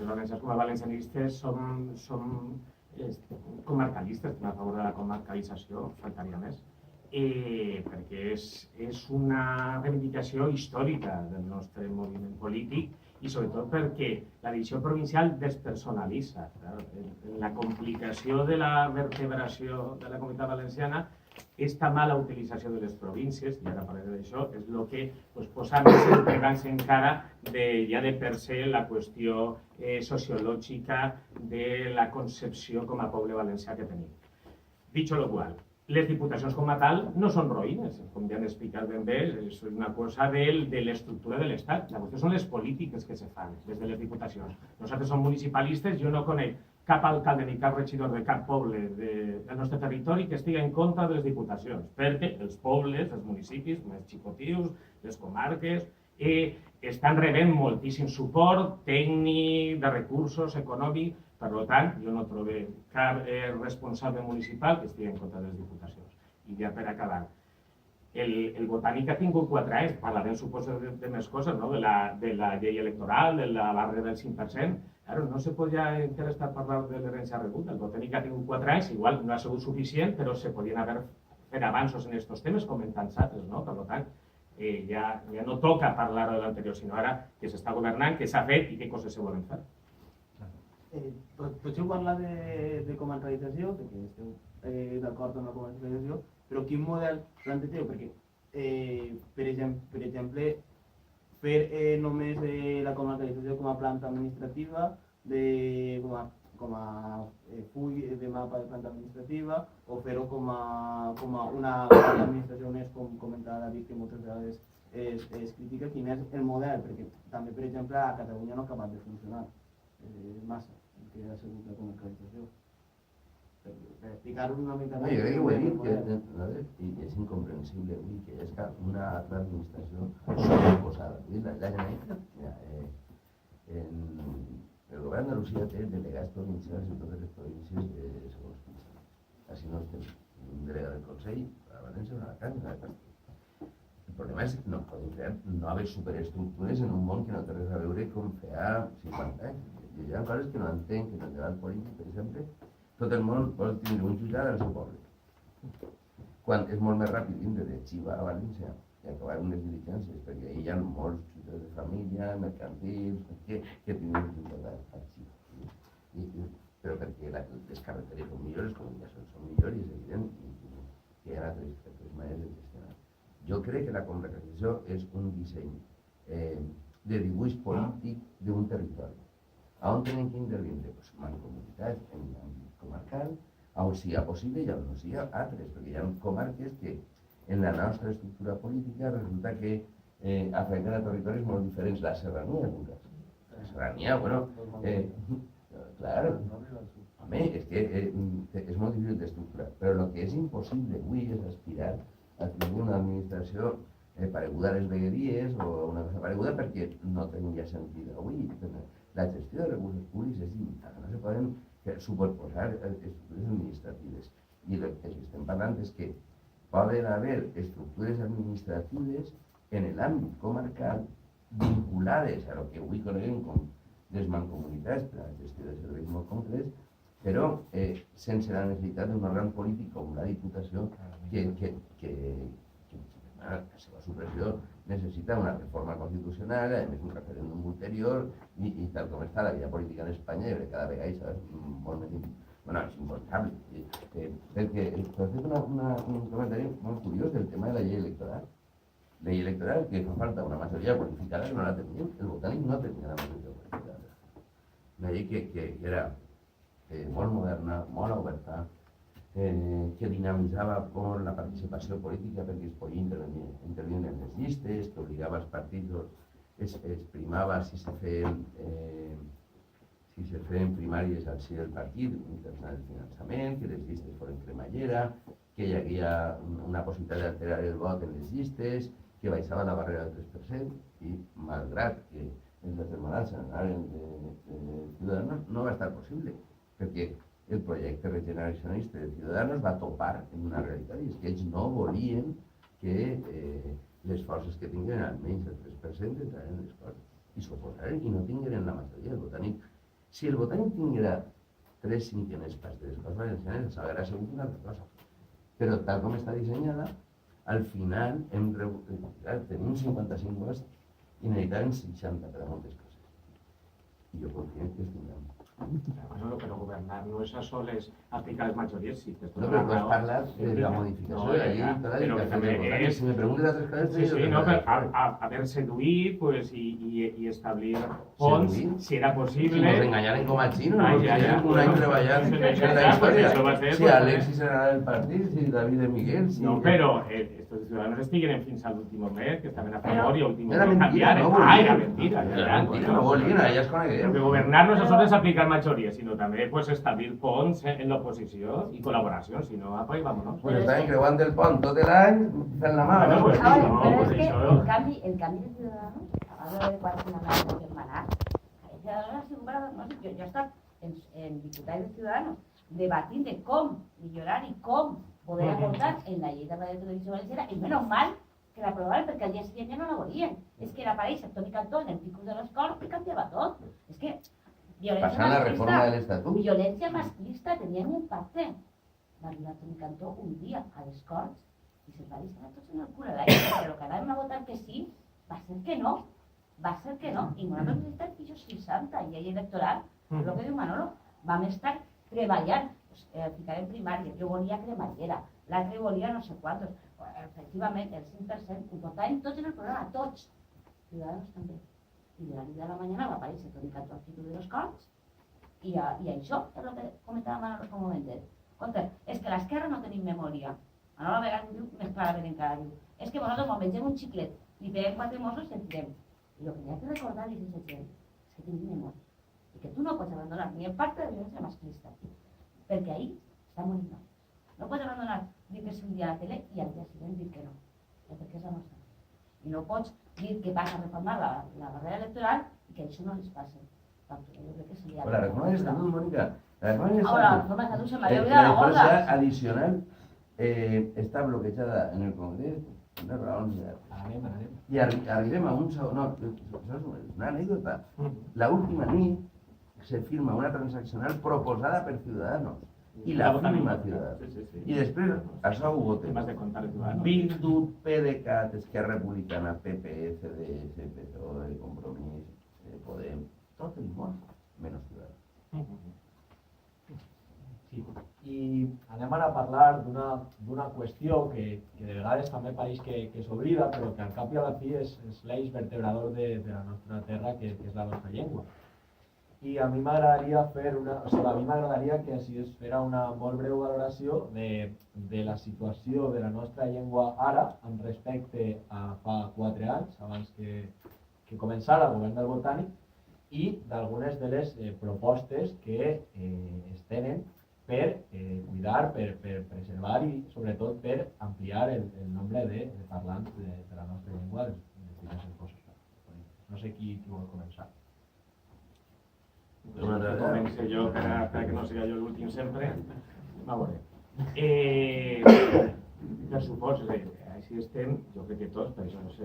nosaltres valencians com a valencianistes som comarcalistes, estem a favor de la comarcalització, faltaria més, perquè és una reivindicació històrica del nostre moviment polític i sobretot perquè la divisió provincial despersonalitza. La complicació de la vertebració de la Comunitat Valenciana, esta mala utilització de les províncies, i ara parlaré d'això, és el que posa més interrogants encara ja de per se la qüestió sociològica de la concepció com a poble valencià que tenim. Dicho lo cual, les diputacions com a tal no són roïnes, com ja han explicat ben bé, és una cosa de l'estructura de l'Estat. La qüestió són les polítiques que se fan des de les diputacions. Nosaltres som municipalistes, jo no conec cap alcalde ni cap regidor de cap poble del nostre territori que estigui en contra de les diputacions, perquè els pobles, els municipis més xicotius, les comarques, estan rebent moltíssim suport tècnic, de recursos, econòmics. Per tant, jo no trobo cap responsable municipal que estigui en contra de les diputacions. I ja per acabar, el Botànic ha tingut 4 anys, parlarem suposo de més coses, no? de la llei electoral, de la barrera del 5%. Claro, no se podia encara estar parlant de l'herència rebuda. El Botànic ha tingut 4 anys, igual no ha sigut suficient, però se podien haver fet avanços en aquests temes com en tants altres, no? Per tant, ja no toca parlar de l'anterior, sinó ara que s'està governant, què s'ha fet i què coses se volen fer. Potser parlar de comarcalització, perquè esteu d'acord amb la comarcalització, però quin model plantegeu? Perquè, per exemple, fer només la comarcalització com a planta administrativa, com a full de mapa de planta administrativa, o fer-ho com a una planta administració més, com comentava David, que moltes vegades es critica. Quin és el model? Perquè també, per exemple, a Catalunya no ha acabat de funcionar massa que ha sigut la comarcalització. Per explicar-ho una mica més. Jo crec que ho he dit, i és incomprensible avui que és una altra administració sobreposada. La Generalitat, el govern d'Andalusia té delegats provincials en totes les províncies de segons quins. Així no estem un delegat del Consell, a València, a Alacant, a Castell. El problema és que no podem crear noves superestructures en un món que no té res a veure com feia 50 anys. Hi ha coses que no entenc, que en el debat polític, per exemple, tot el món vol tindre un jutjat al seu poble. Quan és molt més ràpid vindre de Xiva a València i acabar unes diligències, perquè hi ha molts jutjats de família, mercantils, que tenen un jutjat a Xiva. Però perquè les carreteres són millors, les comunicacions són millors, i és evident que hi ha altres maneres de gestionar. Jo crec que la comarcalització és un disseny de dibuix polític d'un territori. On tenen que intervindre? Pues mancomunitats en l'àmbit comarcal, on sigui possible i on no sigui altres, perquè hi ha comarques que en la nostra estructura política resulta que afecten a territoris molt diferents. La serrania és un cas. La serrania, bueno, claro, home, és que és molt difícil d'estructurar, però el que és impossible avui és aspirar a tenir una administració pareguda a les vegueries o una cosa pareguda perquè no tenia sentit avui. La gestió de recursos públics és limitada, no se poden superposar estructures administratives. I el que estem parlant és que poden haver estructures administratives en l'àmbit comarcal vinculades a el que avui coneguem com les mancomunitats per a la gestió de serveis molt concrets, però sense la necessitat d'un òrgan polític com la Diputació que la seva supressió necessita una reforma constitucional, a més un referèndum ulterior i tal com està la vida política en Espanya, jo crec que cada vegada és molt més és impensable. Perquè has fet un comentari molt curiós del tema de la llei electoral. La llei electoral, que fa falta una majoria qualificada que no la teníem, el Botànic no tenia la majoria qualificada. Una llei que era molt moderna, molt oberta, que dinamitzava molt la participació política perquè es podia intervenir en les llistes, que obligava els partits, es primava si se feien primàries al si del partit, mitjançant el finançament, que les llistes foren cremallera, que hi havia una possibilitat d'alterar el vot en les llistes, que baixava la barrera del 3%, i malgrat que els determinants anaven de Ciudadanos, no va estar possible, perquè el projecte regeneracionista de Ciudadanos va topar en una realitat, i és que ells no volien que les forces que tinguin almenys el 3% entraren en les coses, i s'oposaren i no tingueren la majoria. El Botànic Si el Botànic tinguera 3 cinquenes parts de les coses valencianes, s'haguera sigut una altra cosa. Però tal com està dissenyada, al final tenim 55 vots i necessitàvem 60 per a moltes coses. I jo confio que es tindran. Bueno, però governar no és a soles aplicar les majories, sí. No, però tu has parlat de la modificació de la llei electoral i que també és... Si me preguntes altres coses... Sí, sí, no, però haver seduït pues, i establir ponts, si era possible... Si nos enganyaren com a xino, perquè tenim un any treballant en la història. Si Alexis era del partit, si David de Miguel... No, però estos ciudadanos estiguen fins a l'últim moment, que estaven a favor i a l'últim moment canviaren. Era mentira. Era mentira, no volien, ja es conegueren. Perquè governar no és a soles aplicar majoria, sinó també pues, establir ponts en l'oposició i col·laboració, si no, apa, i vámonos. Pues estaven creuant el pont tot l'any fent la mà, no? Pues ahora, no, pero pues es que el cambio de Ciudadanos, ahora de cuando se llama el hermanar, el Ciudadanos ha sido un bravo, no sé, yo he estat en diputats de Ciudadanos debatint de com millorar i com poder aportar en la llei de radio i televisió valenciana, i menys mal que l'aprovaven perquè al dia següent ja no la volien. És que era aparèixer Toni Cantó en el picus de l'escola i canviava tot. És que passant la reforma de l'Estatut. Violència masclista tenia un impacte. Va arribar Toni Cantó un dia a les Corts i se'ls va deixar a tots en el cul a l'aire, però que anàvem a votar que sí, va ser que no. Va ser que no. I no vam estar pitjor 60 llei electoral, el que diu Manolo, vam estar treballant. Ficarem primària, jo volia cremallera, l'altre volia no sé quantos. Efectivament, el 5% ho portàvem tots en el programa, tots. Ciudadanos també. I de la nit a la mañana va aparèixer Toni Cantó al títol de les Corts i això és el que comentava Manolo fa un momentet. Compte, és que l'esquerra no tenim memòria. Manolo a vegades diu més clarament encara, diu, és que nosaltres quan mengem un xiclet, li peguem 4 mossos i el tirem. I el que hi ha que recordar-li a aquesta gent és que tenim memòria. I que tu no pots abandonar ni el pacte de violència masclista, perquè ahí està morint noies. No pots abandonar dir que sí un dia a la tele i al dia següent dir que no, perquè és la nostra. I no pots dir que vas a reformar la barrera electoral i que això no les passi. Jo crec que seria... La reforma de l'Estatut, Mónica, la reforma de Ahora, la reforma de l'Estatut se m'ha olvidado la gorda. La diferència adicional està bloquejada en el Congrés per raons de... I arribem a un segon... No, és una anècdota. La última nit se firma una transaccional proposada per Ciudadanos i la firma Ciudadanos. I després això ho voten. Bildu, PDeCAT, Esquerra Republicana, PP, CDS, PSOE, Compromís, Podem, tot el món, menys Ciudadanos. Sí. I anem ara a parlar d'una qüestió que de vegades també pareix que s'oblida, però que al cap i a la fi és l'eix vertebrador de la nostra terra, que és la nostra llengua. I a mi m'agradaria que així es fera una molt breu valoració de la situació de la nostra llengua ara amb respecte a fa 4 anys, abans que començara el govern del Botànic, i d'algunes de les propostes que es tenen per cuidar, per preservar i sobretot per ampliar el nombre de parlants de la nostra llengua de diverses coses. No sé qui vol començar. Començo jo, perquè no sigui jo l'últim sempre. A veure. Per suposo, així estem, jo crec que tots, per això se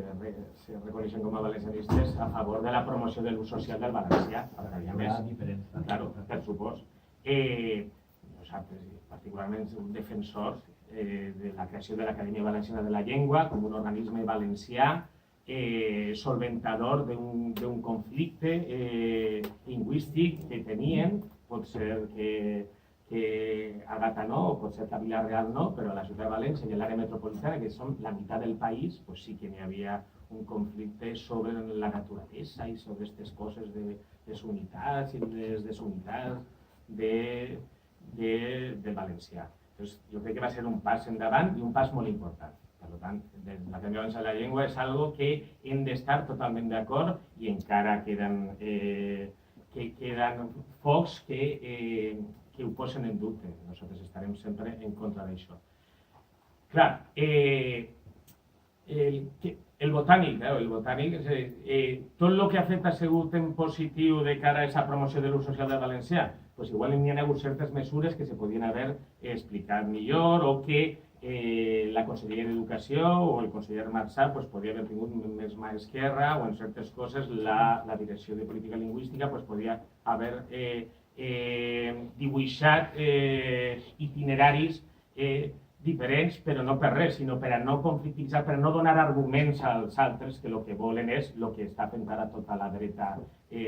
reconeixen com a valencianistes, a favor de la promoció de l'ús social del valencià. Hi ha més, claro, per supòs. Nosaltres, particularment, som defensors de la creació de l'Acadèmia Valenciana de la Llengua com un organisme valencià solventador d'un conflicte lingüístic que tenien, pot ser que a Gata no, o pot ser que a Vila-real no, però a la ciutat de València i a l'àrea metropolitana, que són la meitat del país, pues sí que n'hi havia un conflicte sobre la naturalesa i sobre aquestes coses de les unitats i les desunitats del valencià. Entonces, jo crec que va ser un pas endavant i un pas molt important. Per tant, l'Acadèmia Valenciana de la Llengua és algo que hem d'estar totalment d'acord i encara queden focs que ho posen en dubte. Nosaltres estarem sempre en contra d'això. Clar, el botànic, tot el que ha fet ha sigut en positiu de cara a aquesta promoció de l'ús social del valencià, doncs igual n'hi ha hagut certes mesures que se podien haver explicat millor o que la Conselleria d'Educació o el conseller Marçà pues, podria haver tingut més mà esquerra o en certes coses la Direcció de Política Lingüística pues, podria haver dibuixat itineraris diferents, però no per res, sinó per a no conflictivitzar, per a no donar arguments als altres que el que volen és el que està fent ara tota la dreta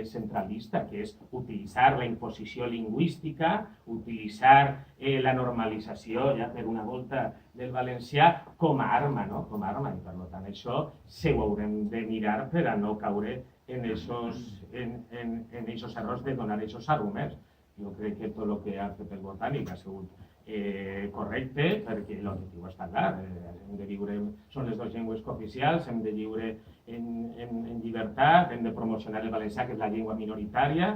centralista, que és utilitzar la imposició lingüística, utilitzar la normalització, ja per una volta, del valencià com a arma, no? Com a arma, i per tant això se ho haurem de mirar per a no caure en esos errors de donar esos arguments. Jo crec que tot el que ha fet el Botànic ha sigut correcte, perquè l'objectiu està clar, hem de viure, són les dues llengües cooficials, hem de viure en llibertat, hem de promocionar el valencià, que és la llengua minoritària,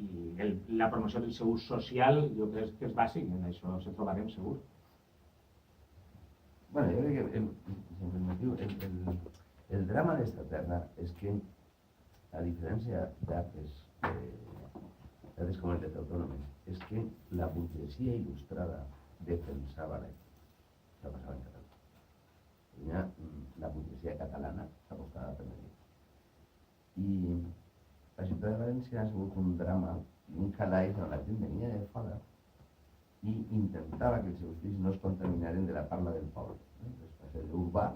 i la promoció del seu ús social jo crec que és bàsic, i en això se trobarem segur. Bueno, yo creo que el drama de esta terna es que, a diferencia de antes comunidades autónomas, es que la burguesía ilustrada defensaba la llengua. Això passava en Catalunya. La burguesia catalana apostava per la llengua. I la ciutat de València ha sigut un drama i un calaix on la gent venia de fora i intentava que els seus fills no es contaminaren de la parla del poble. Després l'urbà,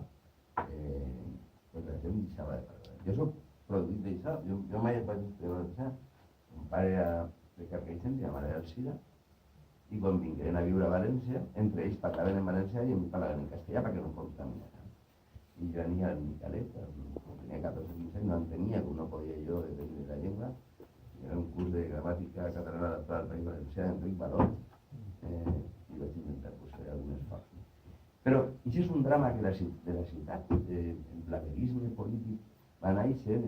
pues la gent deixava de parlar. Jo soc produït d'això, jo mai vaig extreure. Mon pare era de Carcaixent i la mare d'Alcira, i quan vingueren a viure a València, entre ells parlaven en valencià i a mi parlaven en castellà perquè no em contaminaran. I jo ania al Micalet, quan tenia 14 o 15 anys, no entenia com no podia jo dependre de la llengua. Era un curs de gramàtica catalana adaptada al País Valencià d'Enric Baró, i vaig intentar fer algun esforç. Però això és un drama que de la ciutat, el blaverisme polític, va néixer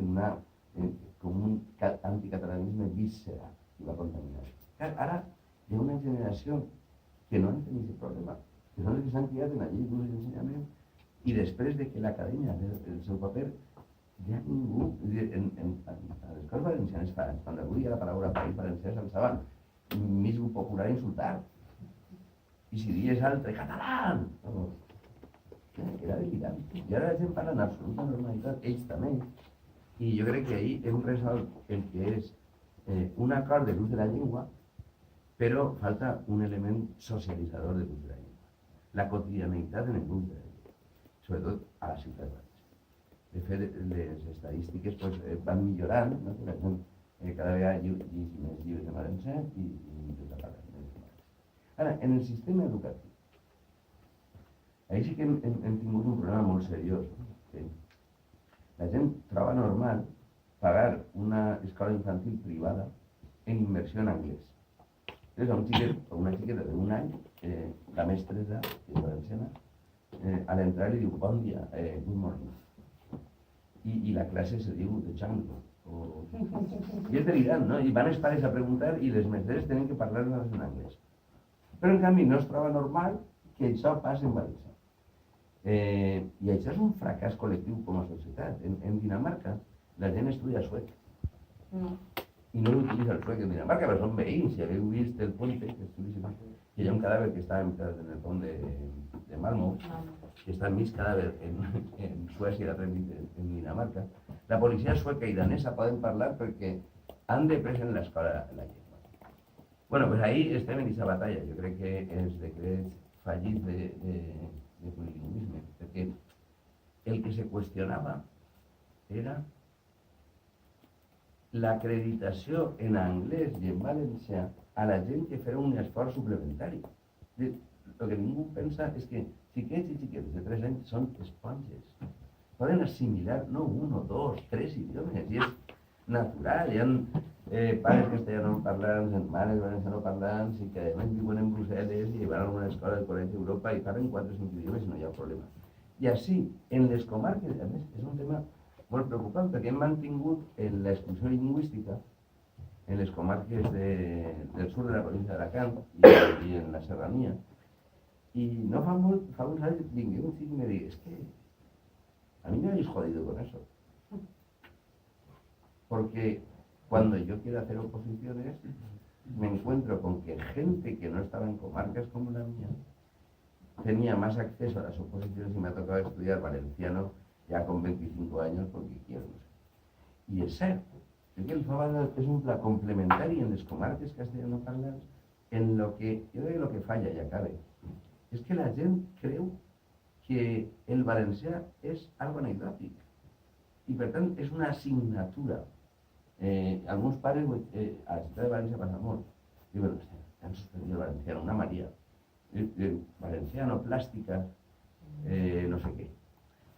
com un anticatalanisme víscera i va contaminar. Ara hi ha una generació que no entén aquest problema, que són els que s'han criat en la llei d'ús i d'ensenyament, i després de que l'acadèmia, el seu paper, ja ningú, a les escoles valencianes quan avui hi ha la paraula País Valencià s'alçava mig grup popular a insultar. I si dies altre, català! Era delirant. I ara la gent parla en absoluta normalitat, ells també. I jo crec que ahir hem resolt el que és un acord de l'ús de la llengua, però falta un element socialitzador de l'ús de la llengua. La quotidianitat en l'ús de la llengua, sobretot a la ciutat. De fet, les estadístiques van millorant, no? Que la gent cada vegada llegeix més llibres de valencià i intenta parlar més de valencià. Ara, en el sistema educatiu, ahí sí que hem tingut un problema molt seriós. Sí? La gent troba normal pagar una escola infantil privada en inversió en anglès. Entonces, a un xiquet o una xiqueta d'un any, la mestressa, que és valenciana, a l'entrar li diu bon dia, good morning. I la classe se diu the jungle. I és delirant, no? I van els pares a preguntar i les mestres tenen que parlar-les en anglès. Però en canvi no es troba normal que això passi en valencià. I això és un fracàs col·lectiu com a societat. En Dinamarca la gent estudia suec. I no l'utilitza el suec en Dinamarca, però són veïns. Si hagueu vist el puente, que hi ha un cadàver que està en el pont de Malmö, que està enmig cadàver en Suècia i l'altre en Dinamarca. La policia sueca i danesa poden parlar perquè han de prendre en l'escola la llengua. Bueno, pues ahí estem en aquesta batalla. Jo crec que els decrets fallits de plurilingüisme, perquè el que se qüestionava era l'acreditació en anglès i en valencià a la gent que farà un esforç suplementari. El que ningú pensa és que xiquets i xiquetes de 3 anys són esponges. Poden assimilar no un o dos, 3 idiomes, i és natural. Hi ha pares castellanoparlants, mares valencianoparlants, i que a més viuen en Brussel·les i van a una escola del Col·legi d'Europa i parlen 4 o 5 idiomes i no hi ha problema. I així, en les comarques, a més, és un tema molt preocupant, perquè hem mantingut l'exclusió lingüística en les comarques del sud de la província d'Alacant i en la serranía. Y no fa uns anys vingué un xic i me dic, es que a mí me habéis jodido con eso. Porque cuando yo quiero hacer oposiciones, me encuentro con que gente que no estaba en comarcas como la mía tenía más acceso a las oposiciones y me ha tocado estudiar valenciano ya con 25 años porque quiero, no sé. I és cert, que el Fabada és un pla complementari en les comarques castellanoparlants en lo que, jo crec que lo que falla i acabe, és que la gent creu que el valencià és algo anecdòtic i per tant és una assignatura. Alguns pares, a la ciutat de València passa molt, diuen, han suspendit el valenciano, una Maria, valenciano, plàstica, no sé què.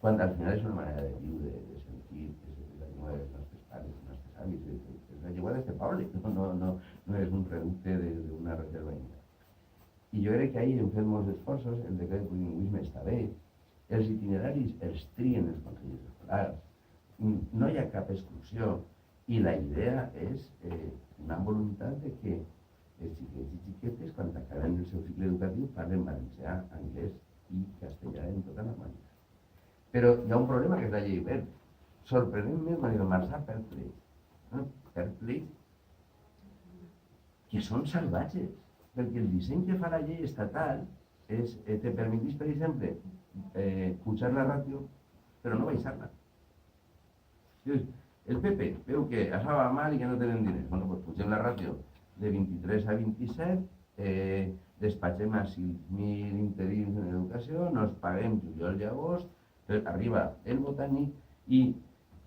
Quan al final és una manera de viure, de sentir, és la llengua dels nostres pares, dels nostres avis, és la llengua d'aquest poble, no és un reducte d'una reserva india. I jo crec que ahir hem fet molts esforços, el decret de plurilingüisme està bé, els itineraris els trien els consells escolars, no hi ha cap exclusió i la idea és una voluntat de que els xiquets i xiquetes, quan acaben el seu cicle educatiu, parlen valencià, anglès i castellà en tota normalitat. Però hi ha un problema que és la llei verd. Sorprenentment, Manuel Marsà perd lleis que són salvatges, perquè el disseny que fa la llei estatal te permetís, per exemple, pujar la ràtio, però no baixar-la. El PP veu que això va mal i que no tenen diners. Bueno, doncs pugem la ràtio de 23 a 27, despatxem a 6.000 interins en educació, nos paguem juliol i agost, arriba el botànic i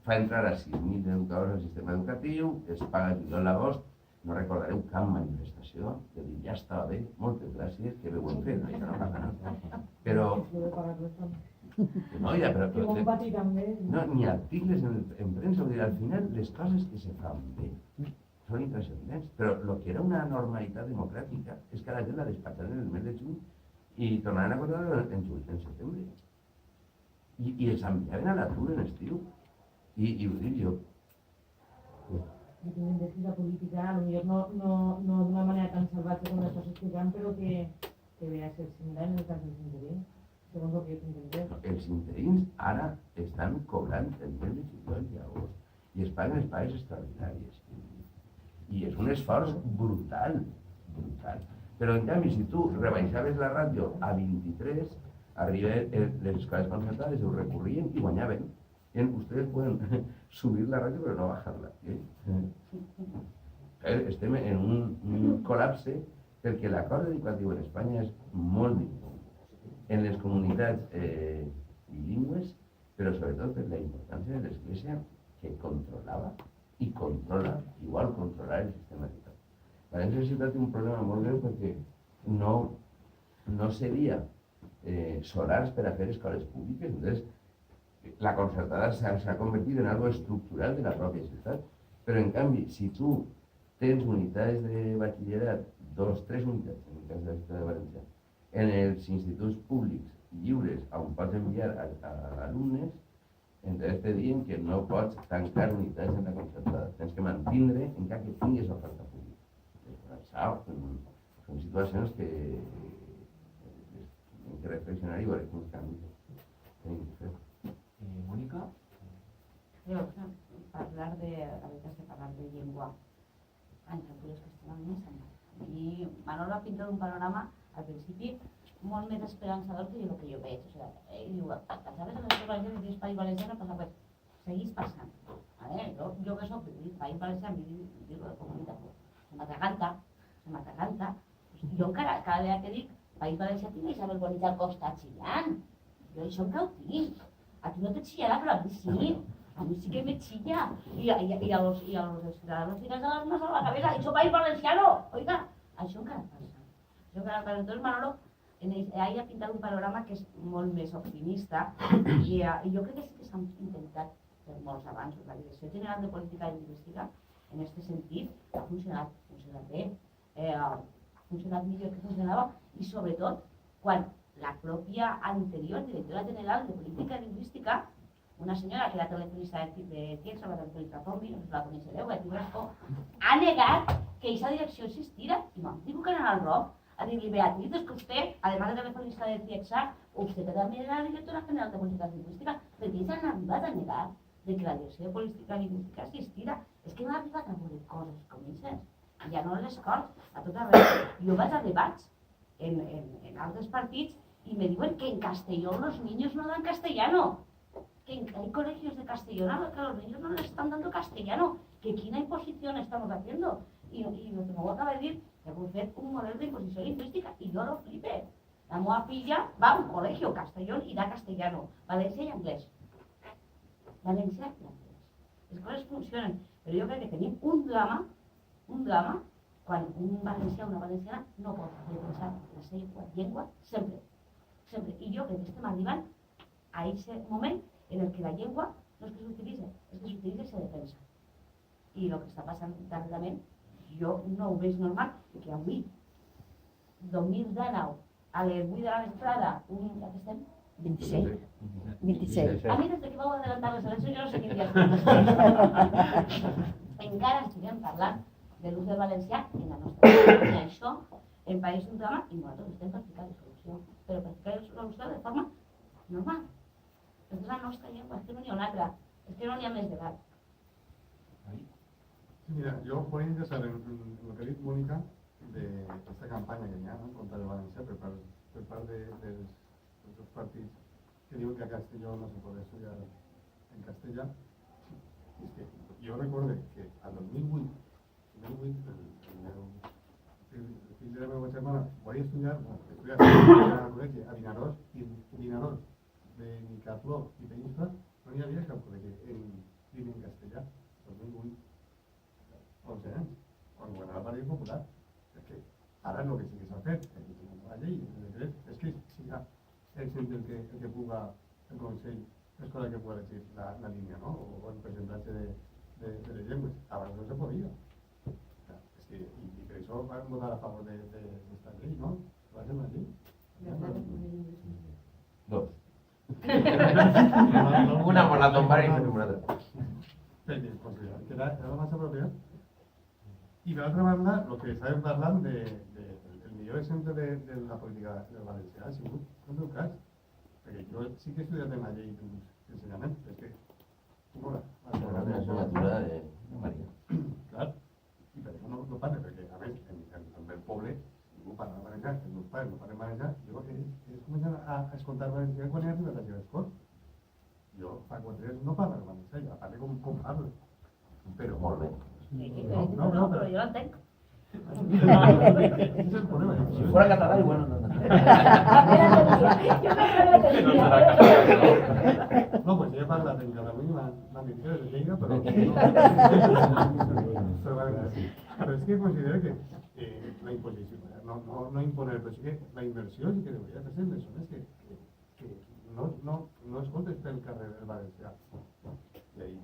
fa entrar a 6.000 educadors al sistema educatiu, es paga juliol i agost, no recordareu cap manifestació de dir ja estava bé, moltes gràcies, que bé ho hem fet, això no passa nada. Però... No, ja, però no, ni articles en premsa, al final les coses que se fan bé són intranscendents, però el que era una normalitat democràtica és que la gent la despatxaven en el mes de juny i tornaven a acordar en setembre. I els enviaven a l'atur en estiu. I ho dic jo. Independencia política, a lo mejor no de una manera tan salvaje como estás explicando, pero que vea ser similar en el caso dels interins, segons el que jo entenc. Els interins ara estan cobrant el mes de juliol i agost i es paguen les pagues extraordinàries. I és un esforç brutal, brutal. Però en canvi, si tu rebaixaves la ràtio a 23, arriben les escoles concertades, ho recorrien i guanyaven. Ustedes pueden subir la ràtio però no bajar-la. Estem en un col·lapse perquè l'acord educatiu en Espanya és molt difunt. En les comunitats bilingües, però sobretot per la importància de l'Església que controlava i controla, igual controlar el sistema educatiu. València Ciutat té un problema molt greu perquè no cedia solars per a fer escoles públiques, entonces la concertada s'ha convertit en algo estructural de la pròpia ciutat. Però en canvi, si tu tens unitats de batxillerat, 2-3 unitats, en el cas de la ciutat de València, en els instituts públics lliures on pots enviar alumnes, entonces te diuen que no pots tancar unitats en la concertada. Tens que mantindre encara que tinguis oferta pública. Són situacions que hem de reflexionar i veure quins canvis tenim que fer. Mónica. Yo, parlar de llengua en cultures catalanes. I Manolo ha pintat un panorama, al principi, molt més esperançador que el que jo veig. O sigui, ell diu, passaves a les valencianes i dius País Valencià, no passa res. Seguís passant. Jo que soc de País Valencià, em dic la comunitat. Se m'atacanta. Jo encara, cada vegada que dic País Valencià, tinc Isabel Bonita al costat xillant. Jo això encara ho tinc. A ti no te chillará, pero a mí sí. A mí sí que me chilla. Y a los ciudadanos tiras a las manos a la cabeza. Ha dicho País Valenciano. Oiga, això encara passa. Entonces Manolo ahí ha pintat un panorama que és molt més optimista i jo crec que sí que s'han intentat fer molts avanços. La Direcció General de Política Lingüística, en aquest sentit, ha funcionat bé. Ha funcionat millor que funcionava i sobretot quan la pròpia anterior directora general de Política Lingüística, una senyora que era telefonista de Tiesa, la telefonista Zombi, no sé si la coneixereu, Betty Brasco, ha negat que aquesta direcció existira i m'han tingut que anar al ROC a dir-li, Beatriz, es que usted, además de telefonista de CIEXA, usted también era la directora general de Política Lingüística, perquè ells han arribat a negar de que la direcció de Política Lingüística existira. És que no ha arribat a veure coses com aquestes. Ja no a les Corts, a tot arreu. Jo vaig a debats en altres partits y me digo que en Castellón los niños no dan castellano, que hay colegios de Castellón a los que a los niños no les están dando castellano, que quina imposición estamos haciendo. Y lo que m'ho acaba de dir, que heu fet un model d'imposició lingüística, i jo lo flipé. La meva filla va a un colegio Castellón y da castellano, València i anglès. Valencià i anglès. Les coses funcionen, però jo crec que tenim un drama, quan un valencià o una valenciana no pot defensar la seva llengua sempre. I jo crec que estem arribant a aquest moment en el que la llengua no és que s'utilitza, és que s'utilitza i se defensa. I el que està passant darrerament, jo no ho veig normal, que avui, 2019, a les 8 de la vesprada, ja que estem? 26. A mi, des que vau adelantar les eleccions, jo no sé quin dia estem. Encara estiguem parlant de l'ús del valencià en la nostra llengua. I això, en país d'un drama, i nosaltres estem per ficar la solució. Però per ficar la solució de forma normal. És la nostra llengua, és que no n'hi ha una altra. És que no n'hi ha més debat. Mira, yo voy a interesar en lo que ha dicho Mónica de esta campaña que ya, ¿no?, contra el Valencia por parte de los partidos que digo que a Castellón no se puede estudiar en castellano. Es que yo recuerdo que al 2008 el fill de la meva germana voy a estudiar al col·legi a Vinaròs, i Vinaròs de Nicatló i Península no hi havia cap col·legi en castellà. 2008. 11 anys, quan governava el Partit Popular. És que ara el que sí que s'ha fet, la llei, el decret, és que siga el centre el que puga, el Consell Escolar que puga elegir la línia, no?, o el percentatge de les llengües. Abans no se podia. És que, i per això vam votar a favor d'esta llei, no? Va ser una llei. Dos. Una por la tombar y una altra. Perquè considerava que era massa apropiat. I per altra banda, el que estàvem parlant del millor exemple de la política del valencià ha sigut el meu cas. Perquè jo sí que he estudiat en la llei d'ensenyament, és que Una assignatura de Maria. clar, i per això no parlo, perquè a més, en el poble ningú parla valencià, els meus pares no parlen valencià, jo he començat a escoltar valencià quan he arribat a Llevescors. Jo fa 4 anys no parlo valencià, ja parlo com parlo. Però Molt bé. No, però jo l'entenc. Ese es el problema. Si fuera catalán, igual no. No, pues he parlat en català i m'han dit que és de Lleida, però és que considero que la imposició, no imponer, però sí que la inversió sí que hauria de fer persones que no escoltes pel carrer del valencià. I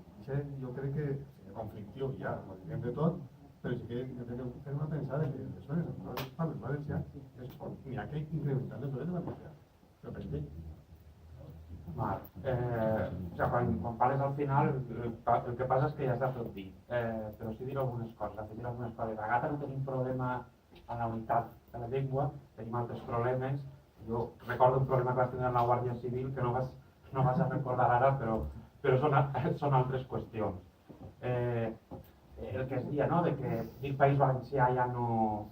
jo crec que conflictiu ja, ho diguem de tot, però sí que jo crec que fer una pensada que les zones on no es parla valencià n'hi ha que incrementar les zones de valencià. Però per què? Quan parles al final, el que passa és que ja està tot dit, però sí dir algunes coses. A Gata no tenim problema a la unitat de la llengua, tenim altres problemes. Jo recordo un problema que vas tenir amb la Guàrdia Civil que no vas a recordar ara, però són altres qüestions. El que es dia, no?, de que dir País Valencià ja no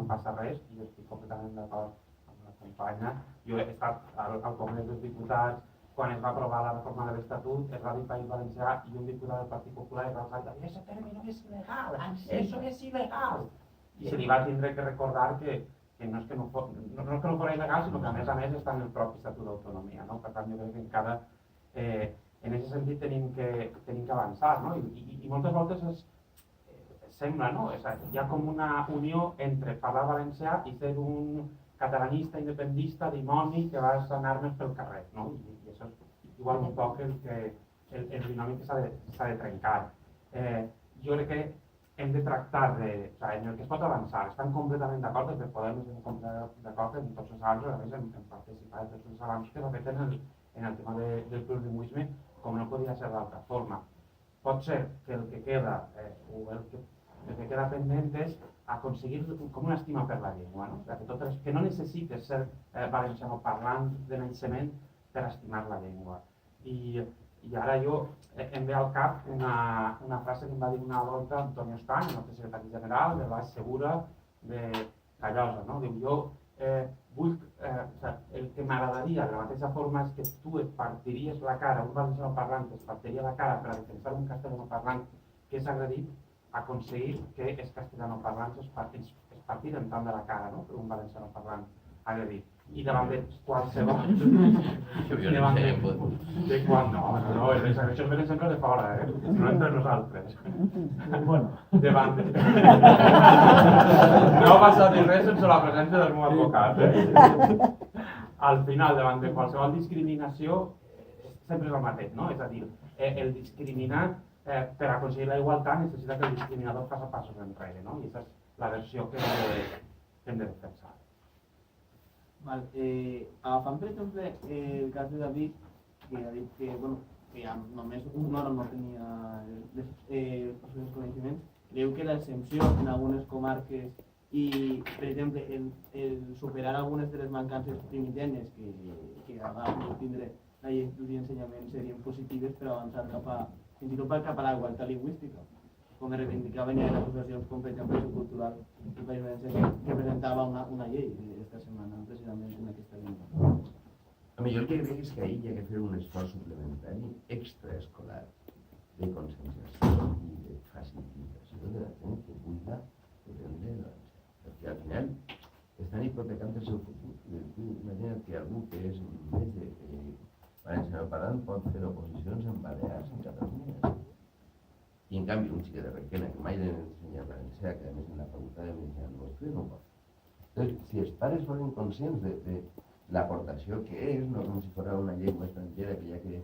passa res, i jo estic completament d'acord amb la companya. Jo he estat al Congrés dels Diputats, quan es va aprovar la reforma de l'Estatut, es va dir País Valencià i un diputat del Partit Popular es va alçar i va dir «Ese término es ilegal, eso es ilegal». I se li va tindre que recordar que no és que no fos il·legal, sinó que a més està en el propi Estatut d'Autonomia, no? Per tant, jo crec que encara en aquest sentit tenim que avançar, no? I moltes voltes sembla, no? Hi ha com una unió entre parlar valencià i ser un catalanista, independentista, dimoni que vas en armes pel carrer, no? I això és igual un poc el binomi que s'ha de trencar. Jo crec que hem de tractar en el que es pot avançar. Estan completament d'acord, des de Podemos estem completament d'acord en tots els avanços, a més hem participat en tots els avanços que s'ha fet en el tema del plurilingüisme, com no podria ser d'altra forma. Pot ser que el que queda o el que queda pendent és aconseguir com una estima per la llengua, no? Que no necessites ser valenciano parlant de naixement per estimar la llengua. I ara jo em ve al cap una frase que em va dir una volta Antonio Estany, el nostre secretari general, de l'Aix Segura de Callosa, no? Diu, jo el que m'agradaria, de la mateixa forma, és que tu et partiries la cara, un valenciano parlant es partiria la cara per a defensar un castellano parlant que és agredit, aconseguir que els castellanoparlants es partiren tant de la cara, no?, per un valenciano parlant agredit. I davant de qualsevol... No, això ve sempre de fora, no entre nosaltres. Davant de... No passa dir res sense la presència del meu advocat. Al final, davant de qualsevol discriminació, sempre és el mateix, no? És a dir, el discriminat per aconseguir la igualtat necessita que el discriminador faci passos enrere, no? I aquesta és la versió que hem de defensar. Agafant, per exemple, el cas de David, que ha dit que, bueno, que només una hora no tenia els coneixements, creu que l'exempció en algunes comarques i, per exemple, el superar algunes de les mancances primigènies que ha de tindre la llei d'ensenyament serien positives per avançar fins i tot cap a la igualtat lingüística, com reivindicaven ja les associacions com per exemple el Cultural del País Valencià que presentava una llei esta setmana precisament en aquesta línia. Jo el que crec és que ahir hi ha que fer un esforç suplementari extraescolar de conscienciació i de facilitació de la gent que vulgui aprendre valencià, perquè al final estan hipotecant el seu futur. Imagina't que algú que és metge valenciano parlant pot fer oposicions en Balears, en Catalunya. I en canvi un xic de Requena que mai l'han ensenyat valencià, que a més en la facultat de medicina no pot fer, no pot. Entonces, si els pares foren conscients de l'aportació que és, no com si fos una llengua estrangera que hi ha que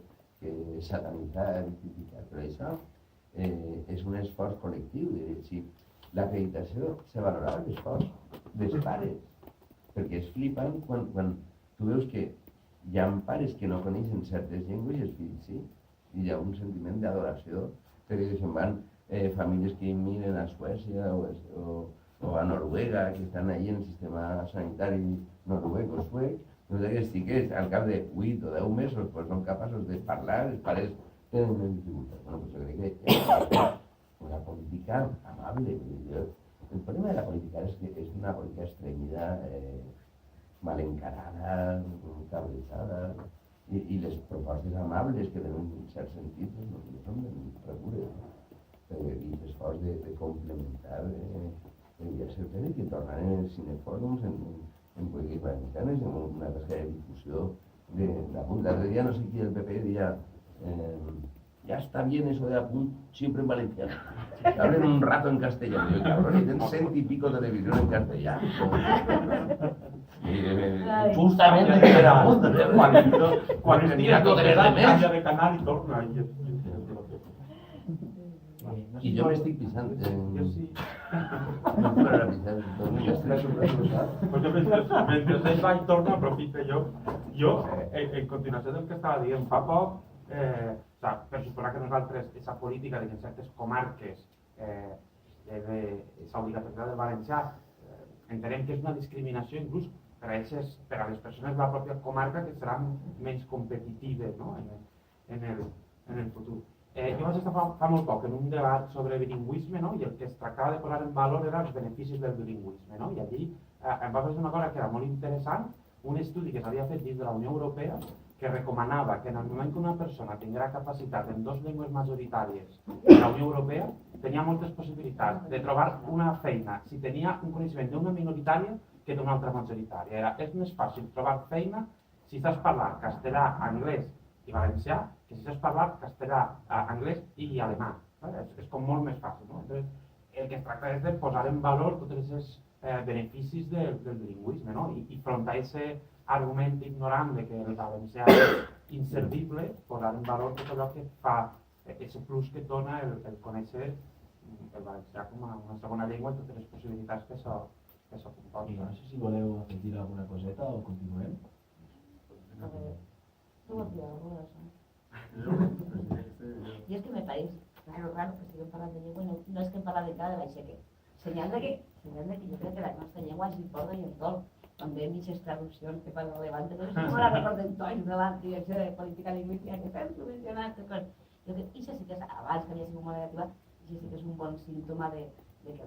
satanitzar i criticar, però això és un esforç col·lectiu. Si l'acreditació se valorava l'esforç dels pares, perquè és flipant quan tu veus que hi ha pares que no coneixen certes llengües i els fills sí, i hi ha un sentiment d'adoració perquè se'n van famílies que miren a Suècia o a Noruega, que estan allí en el sistema sanitari noruec o suec, doncs aquests xiquets al cap de 8 o 10 mesos pues, són capaços de parlar, els pares tenen més dificultats. Bueno, pues jo crec que una política amable. El problema de la política és que és una política estrenyida, mal encarada, cabrejada, i les propostes amables que tenen un cert sentit no són ben regures. I l'esforç de complementar ja s'ha fet i que tornaran els cinefòrums en poesies valencianes, en una tasca de difusió d'apunt. L'altre dia no sé qui del PP deia ya está bien eso de apunt siempre en valenciano. Hablen un rato en castellano. Yo, cabrón, y ten 100 y pico televisión en castellano. Justamente que era apunt. Quan estira tot l'edat, canvia de canal i torna. I jo m'estic pisant. Jo sí. No podrà pisar, mentre ell va i torna, aprofita jo, en continuació del que estava dient fa poc, per suposar que nosaltres, aquesta política de que en certes comarques aquesta obligatorietat del valencià, entenem que és una discriminació inclús per a les persones de la pròpia comarca que seran menys competitives en el futur. Jo vaig estar fa molt poc en un debat sobre bilingüisme, i el que es tractava de posar en valor eren els beneficis del bilingüisme. I allí em va fer una cosa que era molt interessant, un estudi que s'havia fet dins de la Unió Europea que recomanava que en el moment que una persona tinguera capacitat en 2 llengües majoritàries de la Unió Europea, tenia moltes possibilitats de trobar una feina si tenia un coneixement d'una minoritària que d'una altra majoritària. És més fàcil trobar feina si saps parlar castellà, anglès i valencià que si saps parlar castellà, anglès i alemà. És com molt més fàcil. El que es tracta és de posar en valor tots els beneficis del bilingüisme i front a aquest argument ignorant de que el valencià és inservible, posar en valor tot allò que fa aquest plus que et dona el conèixer el valencià com a una segona llengua i totes les possibilitats que això comporta. No sé si voleu afegir alguna coseta o continuem. Tu vols dir alguna cosa? I és que me pareix raro que estiguem parlant de llengua, no és que parlar de cada l'aixeque. Senyal de que jo crec que la nostra llengua ens importa i ens dol. Quan veiem aquestes traduccions que fan relevant, no sé com la recordem tots de la direcció de política lingüística que fem subvencionar aquestes coses. Jo crec que això sí que és, abans que havia sigut molt negativa, això sí que és un bon símptoma de que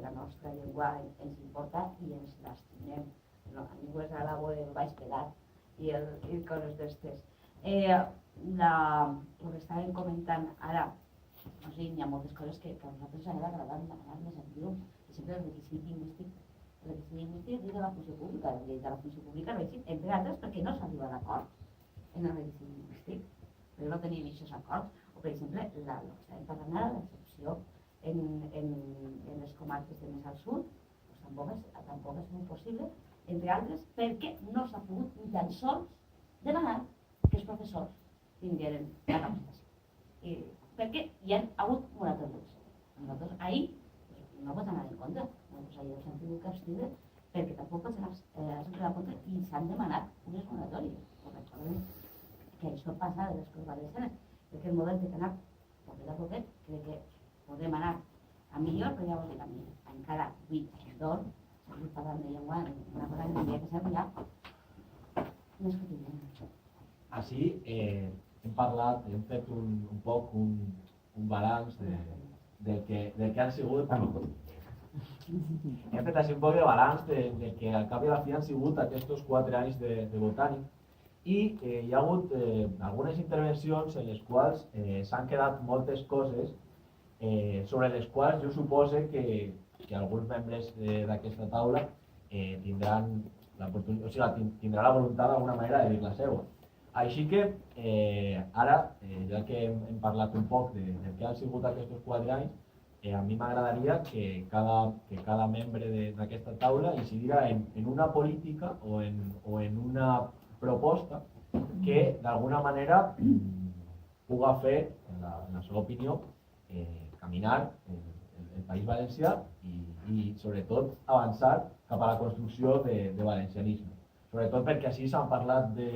la nostra llengua ens importa i ens l'estimem. no, ningú és a la vora el baix pedat i coses d'estes. El que estàvem comentant ara, no sé, hi ha moltes coses que a nosaltres ens agrada agradar demanar més en llum. Per exemple, el requisit lingüístic de la funció pública, la llei de la funció pública, entre altres perquè no s'arriba a l'acord en el requisit lingüístic, perquè no tenim aquests acords. O, per exemple, estàvem parlant ara de l'excepció en les comarques de més al sud, tampoc és molt possible, entre altres, perquè no s'ha pogut ni tan sols demanar que els professors tingueren la capacitació. Perquè hi ha hagut moratòries. Nosaltres ahir no pots anar en contra, nosaltres ahir ens hem tingut que abstindre perquè tampoc pots anar en contra i s'han demanat unes moratòries. Recordem que això passa de les Corts Valencianes, perquè el model té que anar poquet a poquet, crec que podem anar a millor, però ja vol dir que encara 8 d'or, seguir parlant de llengua, una cosa que hauria que ser ja més quotidiana. Així, hem fet un poc un balanç del que han sigut. Hem fet així un poc de balanç del que al cap i a la fi han sigut aquests 4 anys de botànic i hi ha hagut algunes intervencions en les quals s'han quedat moltes coses sobre les quals jo supose que alguns membres d'aquesta taula tindran la voluntat d'alguna manera de dir la seva. Així que ara, ja que hem parlat un poc del que han sigut aquests 4 anys, a mi m'agradaria que cada membre d'aquesta taula incidirà en una política o en una proposta que d'alguna manera puga fer, en la seva opinió, caminar el País Valencià i sobretot avançar cap a la construcció de valencianisme. Sobretot perquè així s'ha parlat de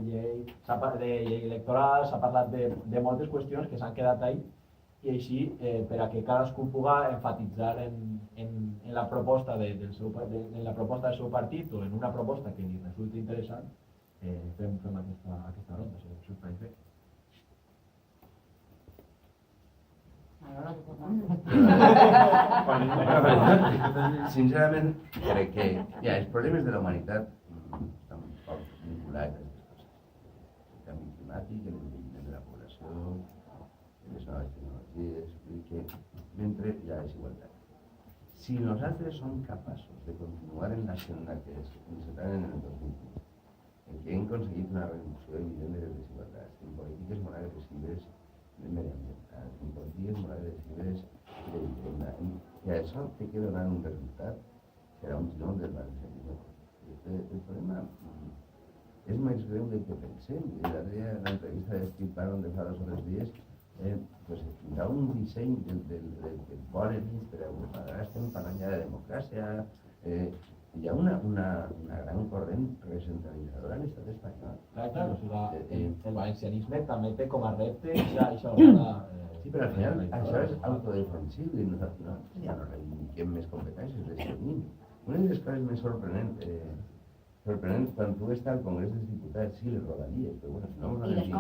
llei electoral, s'ha parlat de moltes qüestions que s'han quedat ahí i així per a que cadascú puga enfatitzar en la proposta del seu partit o en una proposta que li resulti interessant, fem aquesta ronda, si us pareix bé. Sincerament, crec que els problemes de la humanitat estan poc vinculats a aquestes coses. El canvi climàtic, l'envelliment de la població, les noves tecnologies, que mentre hi ha desigualtat. Si nosaltres som capaços de continuar en la senda que ens encetem en el 2015, en què hem aconseguit una reducció evident de les desigualtats, en polítiques molt agressives mediambientals, en polítiques molt agressives de vivenda, i a això té que donar un resultat, serà un tirón del valencianisme. El problema és més greu del que pensem. L'entrevista de Steve Bannon de fa 2 o 3 dies tindrà un disseny del que volen ells per a Europa. Ara estem parlant ja de democràcia. Hi ha una gran corrent recentralitzadora a l'estat espanyol. Clar, el valencianisme també té com a repte Sí, però al final això és autodefensiu i nosaltres ja no reivindiquem més competències, les tenim. Una de les coses més sorprenents quan tu estàs al Congrés dels Diputats, sí, les rodalies, però bueno, si no...